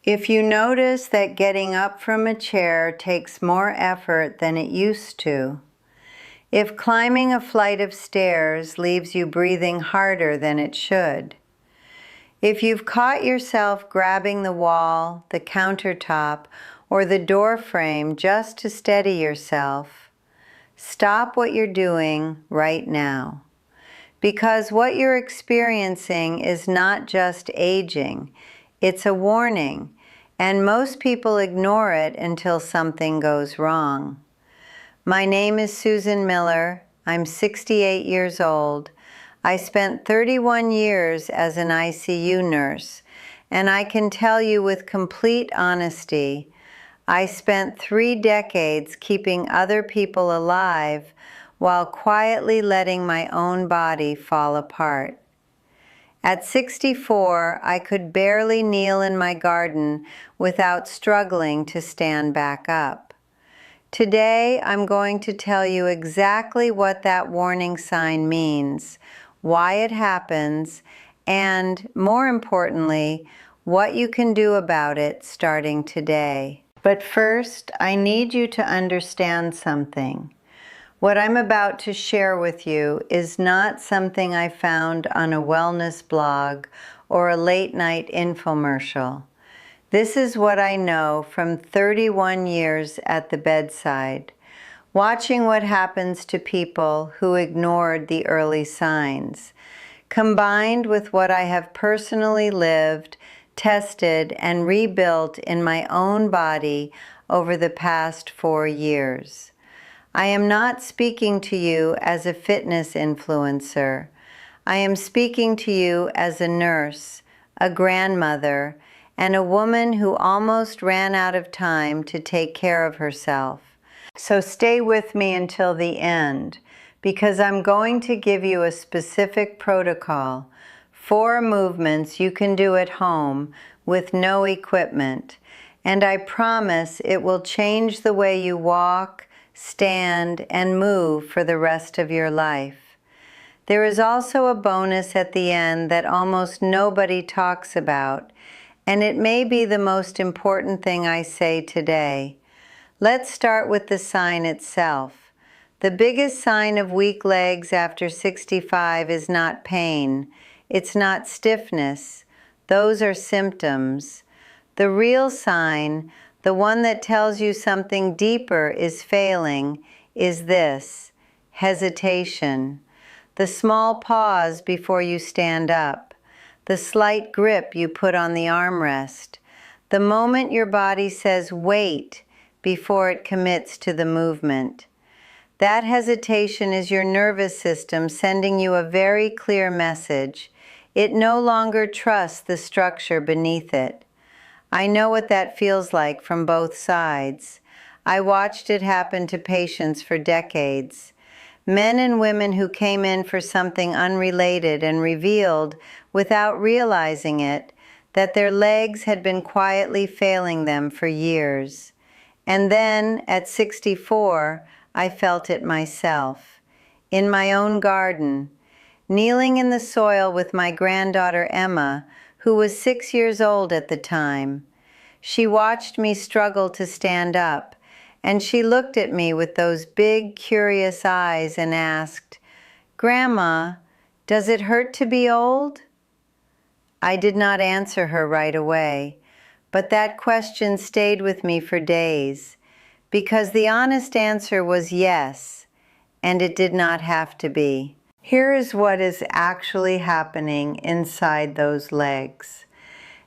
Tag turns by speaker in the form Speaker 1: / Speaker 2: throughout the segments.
Speaker 1: If you notice that getting up from a chair takes more effort than it used to, if climbing a flight of stairs leaves you breathing harder than it should, if you've caught yourself grabbing the wall, the countertop, or the door frame just to steady yourself, stop what you're doing right now. Because what you're experiencing is not just aging, it's a warning, and most people ignore it until something goes wrong. My name is Susan Miller. I'm 68 years old. I spent 31 years as an ICU nurse, and I can tell you with complete honesty, I spent 3 decades keeping other people alive while quietly letting my own body fall apart. At 64, I could barely kneel in my garden without struggling to stand back up. Today, I'm going to tell you exactly what that warning sign means, why it happens, and, more importantly, what you can do about it starting today. But first, I need you to understand something. What I'm about to share with you is not something I found on a wellness blog or a late-night infomercial. This is what I know from 31 years at the bedside, watching what happens to people who ignored the early signs, combined with what I have personally lived, tested, and rebuilt in my own body over the past 4 years. I am not speaking to you as a fitness influencer. I am speaking to you as a nurse, a grandmother, and a woman who almost ran out of time to take care of herself. So stay with me until the end, because I'm going to give you a specific protocol, 4 movements you can do at home with no equipment, and I promise it will change the way you walk, stand, and move for the rest of your life. There is also a bonus at the end that almost nobody talks about, and it may be the most important thing I say today. Let's start with the sign itself. The biggest sign of weak legs after 65 is not pain. It's not stiffness. Those are symptoms. The real sign, the one that tells you something deeper is failing, is this: hesitation. The small pause before you stand up. The slight grip you put on the armrest. The moment your body says wait before it commits to the movement. That hesitation is your nervous system sending you a very clear message. It no longer trusts the structure beneath it. I know what that feels like from both sides. I watched it happen to patients for decades. Men and women who came in for something unrelated and revealed, without realizing it, that their legs had been quietly failing them for years. And then, at 64, I felt it myself. In my own garden, kneeling in the soil with my granddaughter Emma, who was 6 years old at the time. She watched me struggle to stand up, and she looked at me with those big, curious eyes and asked, "Grandma, does it hurt to be old?" I did not answer her right away, but that question stayed with me for days, because the honest answer was yes, and it did not have to be. Here is what is actually happening inside those legs.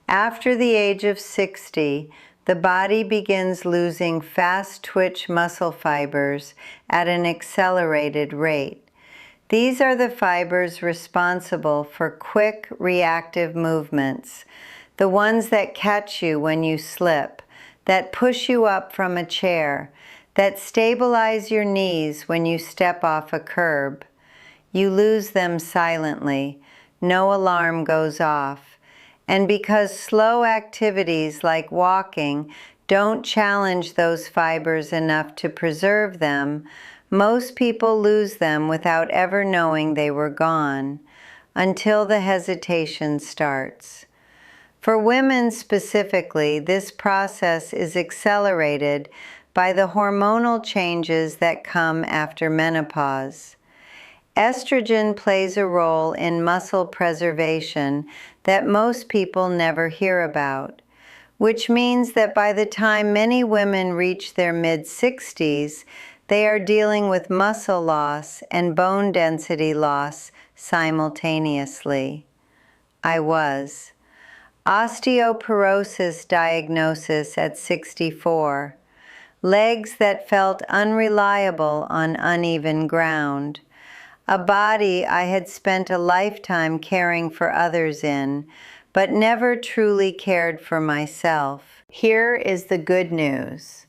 Speaker 1: After the age of 60, the body begins losing fast-twitch muscle fibers at an accelerated rate. These are the fibers responsible for quick, reactive movements, the ones that catch you when you slip, that push you up from a chair, that stabilize your knees when you step off a curb. You lose them silently. No alarm goes off. And because slow activities like walking don't challenge those fibers enough to preserve them, most people lose them without ever knowing they were gone, until the hesitation starts. For women specifically, this process is accelerated by the hormonal changes that come after menopause. Estrogen plays a role in muscle preservation that most people never hear about, which means that by the time many women reach their mid-60s, they are dealing with muscle loss and bone density loss simultaneously. I was. Osteoporosis diagnosis at 64. Legs that felt unreliable on uneven ground. A body I had spent a lifetime caring for others in, but never truly cared for myself. Here is the good news.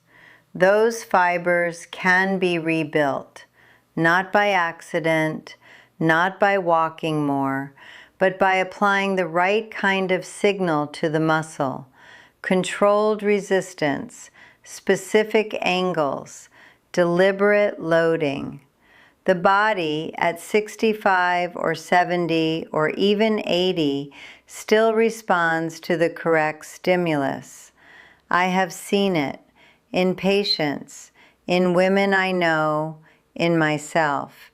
Speaker 1: Those fibers can be rebuilt, not by accident, not by walking more, but by applying the right kind of signal to the muscle, controlled resistance, specific angles, deliberate loading. The body at 65 or 70 or even 80 still responds to the correct stimulus. I have seen it in patients, in women I know, in myself.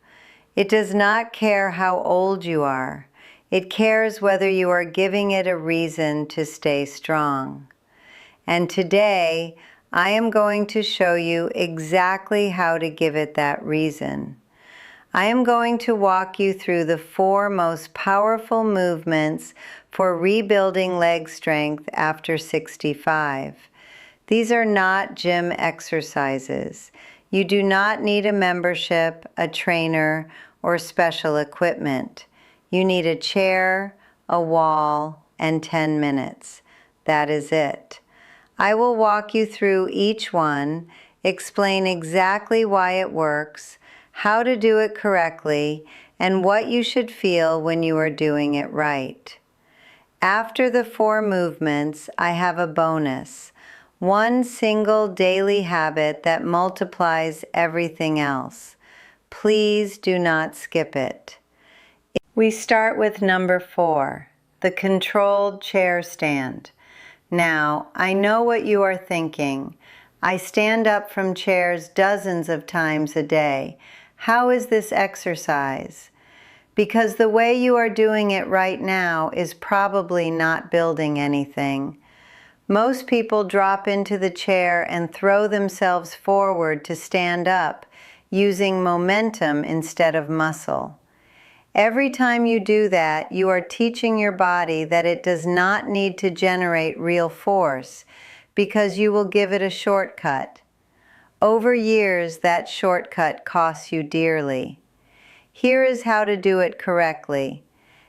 Speaker 1: It does not care how old you are. It cares whether you are giving it a reason to stay strong. And today, I am going to show you exactly how to give it that reason. I am going to walk you through the 4 most powerful movements for rebuilding leg strength after 65. These are not gym exercises. You do not need a membership, a trainer, or special equipment. You need a chair, a wall, and 10 minutes. That is it. I will walk you through each one, explain exactly why it works, how to do it correctly, and what you should feel when you are doing it right. After the 4 movements, I have a bonus. One single daily habit that multiplies everything else. Please do not skip it. We start with number 4, the controlled chair stand. Now, I know what you are thinking. I stand up from chairs dozens of times a day. How is this exercise? Because the way you are doing it right now is probably not building anything. Most people drop into the chair and throw themselves forward to stand up, using momentum instead of muscle. Every time you do that, you are teaching your body that it does not need to generate real force, because you will give it a shortcut. Over years, that shortcut costs you dearly. Here is how to do it correctly.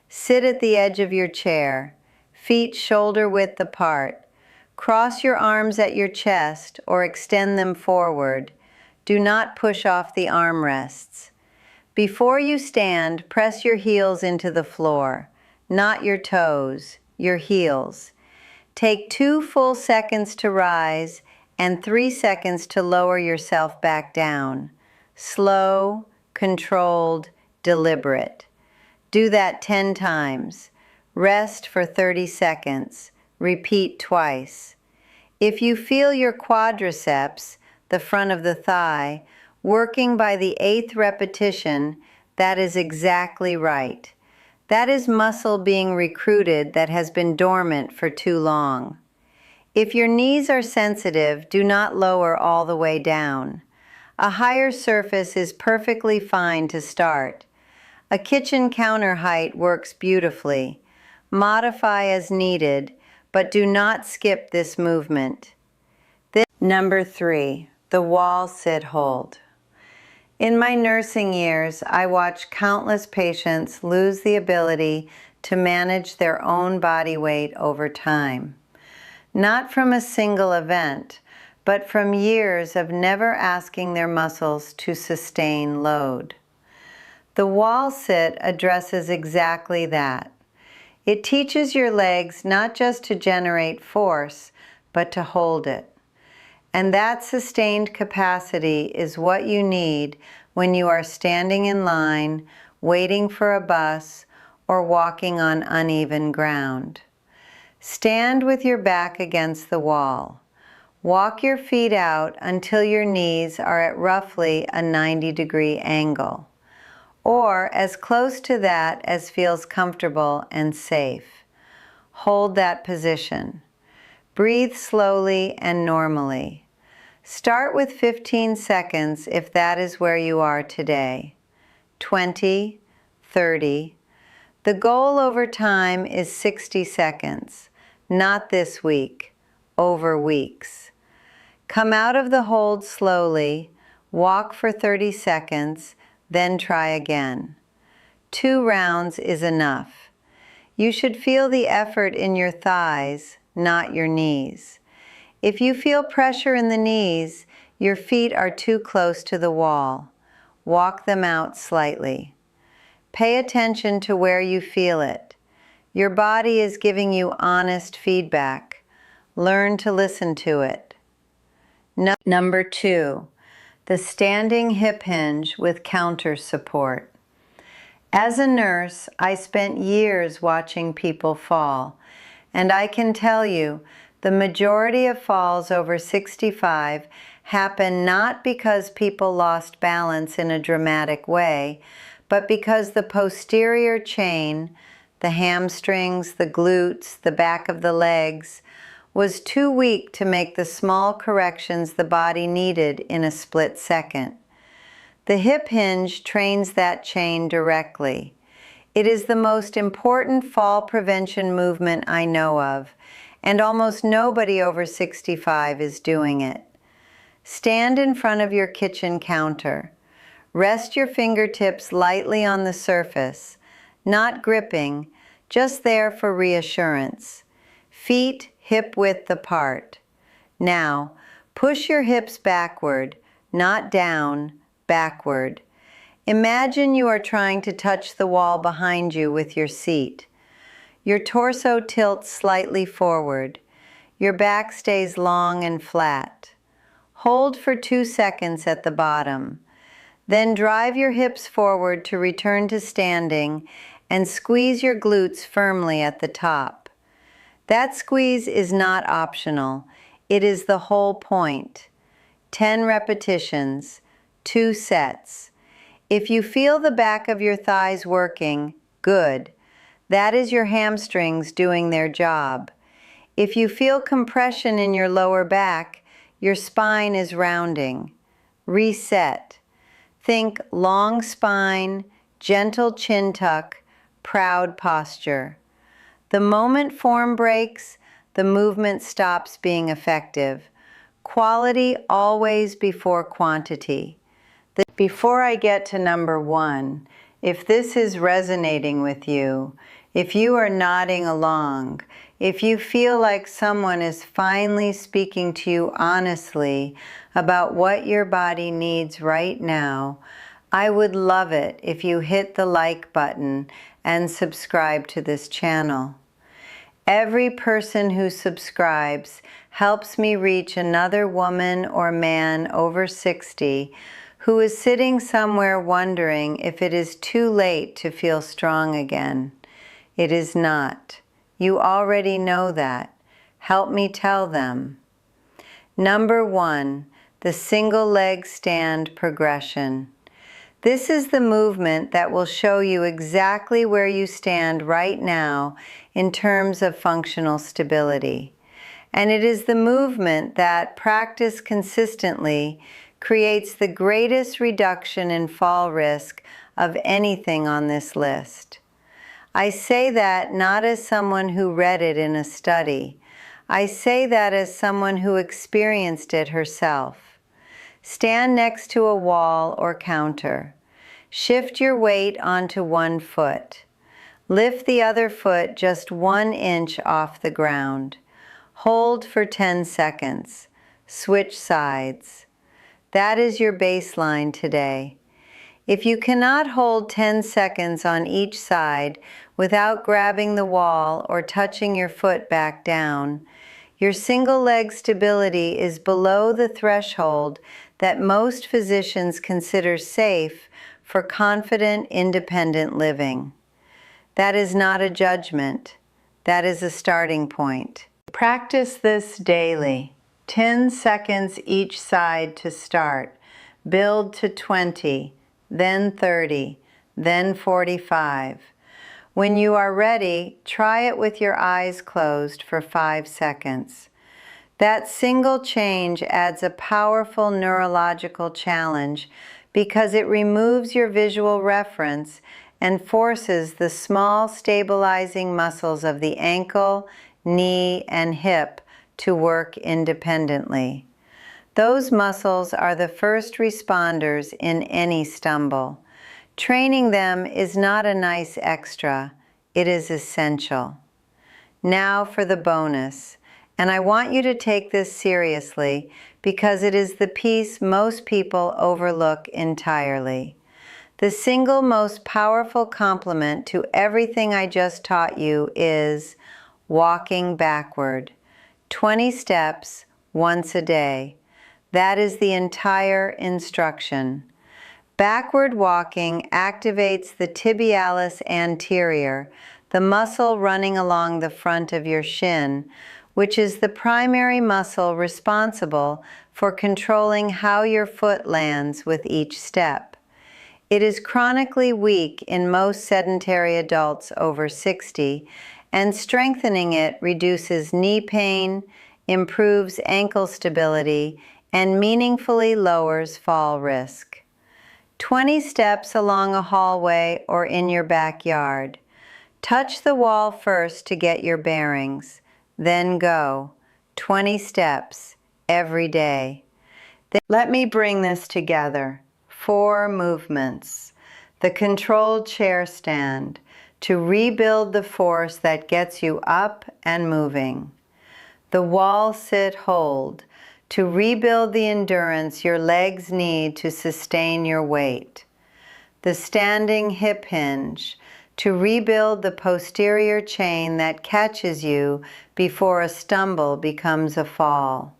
Speaker 1: Sit at the edge of your chair, feet shoulder width apart. Cross your arms at your chest or extend them forward. Do not push off the armrests. Before you stand, press your heels into the floor, not your toes, your heels. Take 2 full seconds to rise and 3 seconds to lower yourself back down. Slow, controlled, deliberate. Do that 10 times. Rest for 30 seconds. Repeat twice. If you feel your quadriceps, the front of the thigh, working by the 8th repetition, that is exactly right. That is muscle being recruited that has been dormant for too long. If your knees are sensitive, do not lower all the way down. A higher surface is perfectly fine to start. A kitchen counter height works beautifully. Modify as needed, but do not skip this movement. Number 3, the wall sit hold. In my nursing years, I watched countless patients lose the ability to manage their own body weight over time. Not from a single event, but from years of never asking their muscles to sustain load. The wall sit addresses exactly that. It teaches your legs not just to generate force, but to hold it. And that sustained capacity is what you need when you are standing in line, waiting for a bus, or walking on uneven ground. Stand with your back against the wall. Walk your feet out until your knees are at roughly a 90-degree angle, or as close to that as feels comfortable and safe. Hold that position. Breathe slowly and normally. Start with 15 seconds if that is where you are today. 20, 30. The goal over time is 60 seconds, not this week, over weeks. Come out of the hold slowly, walk for 30 seconds, then try again. 2 rounds is enough. You should feel the effort in your thighs, not your knees. If you feel pressure in the knees, your feet are too close to the wall. Walk them out slightly. Pay attention to where you feel it. Your body is giving you honest feedback. Learn to listen to it. Number 2, the standing hip hinge with counter support. As a nurse, I spent years watching people fall, and I can tell you the majority of falls over 65 happen not because people lost balance in a dramatic way, but because the posterior chain, the hamstrings, the glutes, the back of the legs, was too weak to make the small corrections the body needed in a split second. The hip hinge trains that chain directly. It is the most important fall prevention movement I know of, and almost nobody over 65 is doing it. Stand in front of your kitchen counter. Rest your fingertips lightly on the surface, not gripping, just there for reassurance. Feet hip-width apart. Now, push your hips backward, not down, backward. Imagine you are trying to touch the wall behind you with your seat. Your torso tilts slightly forward. Your back stays long and flat. Hold for 2 seconds at the bottom. Then drive your hips forward to return to standing and squeeze your glutes firmly at the top. That squeeze is not optional. It is the whole point. 10 repetitions, 2 sets. If you feel the back of your thighs working, good. That is your hamstrings doing their job. If you feel compression in your lower back, your spine is rounding. Reset. Think long spine, gentle chin tuck, proud posture. The moment form breaks, the movement stops being effective. Quality always before quantity. Before I get to number 1, if this is resonating with you, if you are nodding along, if you feel like someone is finally speaking to you honestly about what your body needs right now, I would love it if you hit the like button and subscribe to this channel. Every person who subscribes helps me reach another woman or man over 60 who is sitting somewhere wondering if it is too late to feel strong again. It is not. You already know that. Help me tell them. Number 1, the single leg stand progression. This is the movement that will show you exactly where you stand right now in terms of functional stability. And it is the movement that, practiced consistently, creates the greatest reduction in fall risk of anything on this list. I say that not as someone who read it in a study. I say that as someone who experienced it herself. Stand next to a wall or counter. Shift your weight onto one foot. Lift the other foot just 1 inch off the ground. Hold for 10 seconds. Switch sides. That is your baseline today. If you cannot hold 10 seconds on each side without grabbing the wall or touching your foot back down, your single leg stability is below the threshold that most physicians consider safe for confident, independent living. That is not a judgment. That is a starting point. Practice this daily. 10 seconds each side to start. Build to 20, then 30, then 45. When you are ready, try it with your eyes closed for 5 seconds. That single change adds a powerful neurological challenge because it removes your visual reference and forces the small stabilizing muscles of the ankle, knee, and hip to work independently. Those muscles are the first responders in any stumble. Training them is not a nice extra, it is essential. Now for the bonus, and I want you to take this seriously because it is the piece most people overlook entirely. The single most powerful complement to everything I just taught you is walking backward. 20 steps once a day. That is the entire instruction. Backward walking activates the tibialis anterior, the muscle running along the front of your shin, which is the primary muscle responsible for controlling how your foot lands with each step. It is chronically weak in most sedentary adults over 60, and strengthening it reduces knee pain, improves ankle stability, and meaningfully lowers fall risk. 20 steps along a hallway or in your backyard. Touch the wall first to get your bearings, then go. 20 steps every day. Then let me bring this together. 4 movements. The controlled chair stand to rebuild the force that gets you up and moving. The wall sit hold to rebuild the endurance your legs need to sustain your weight. The standing hip hinge to rebuild the posterior chain that catches you before a stumble becomes a fall.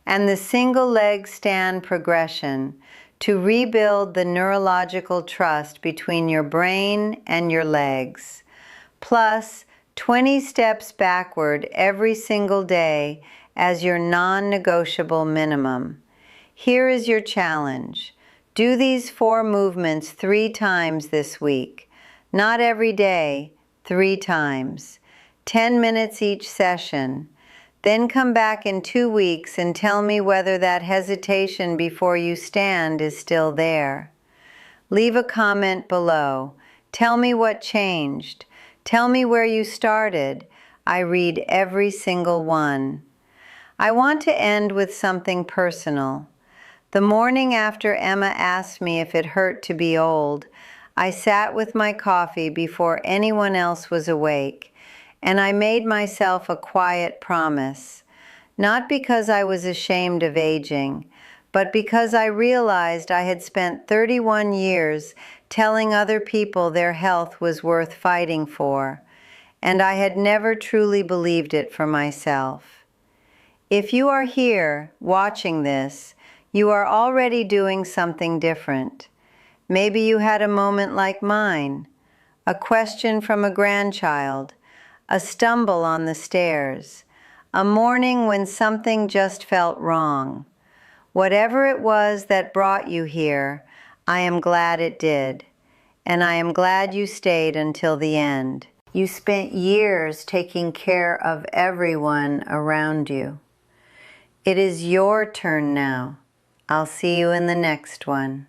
Speaker 1: And the single leg stand progression to rebuild the neurological trust between your brain and your legs. Plus 20 steps backward every single day as your non-negotiable minimum. Here is your challenge. Do these 4 movements 3 times this week. Not every day, 3 times. 10 minutes each session. Then come back in 2 weeks and tell me whether that hesitation before you stand is still there. Leave a comment below. Tell me what changed. Tell me where you started. I read every single one. I want to end with something personal. The morning after Emma asked me if it hurt to be old, I sat with my coffee before anyone else was awake, and I made myself a quiet promise, not because I was ashamed of aging, but because I realized I had spent 31 years telling other people their health was worth fighting for, and I had never truly believed it for myself. If you are here watching this, you are already doing something different. Maybe you had a moment like mine, a question from a grandchild, a stumble on the stairs, a morning when something just felt wrong. Whatever it was that brought you here, I am glad it did, and I am glad you stayed until the end. You spent years taking care of everyone around you. It is your turn now. I'll see you in the next one.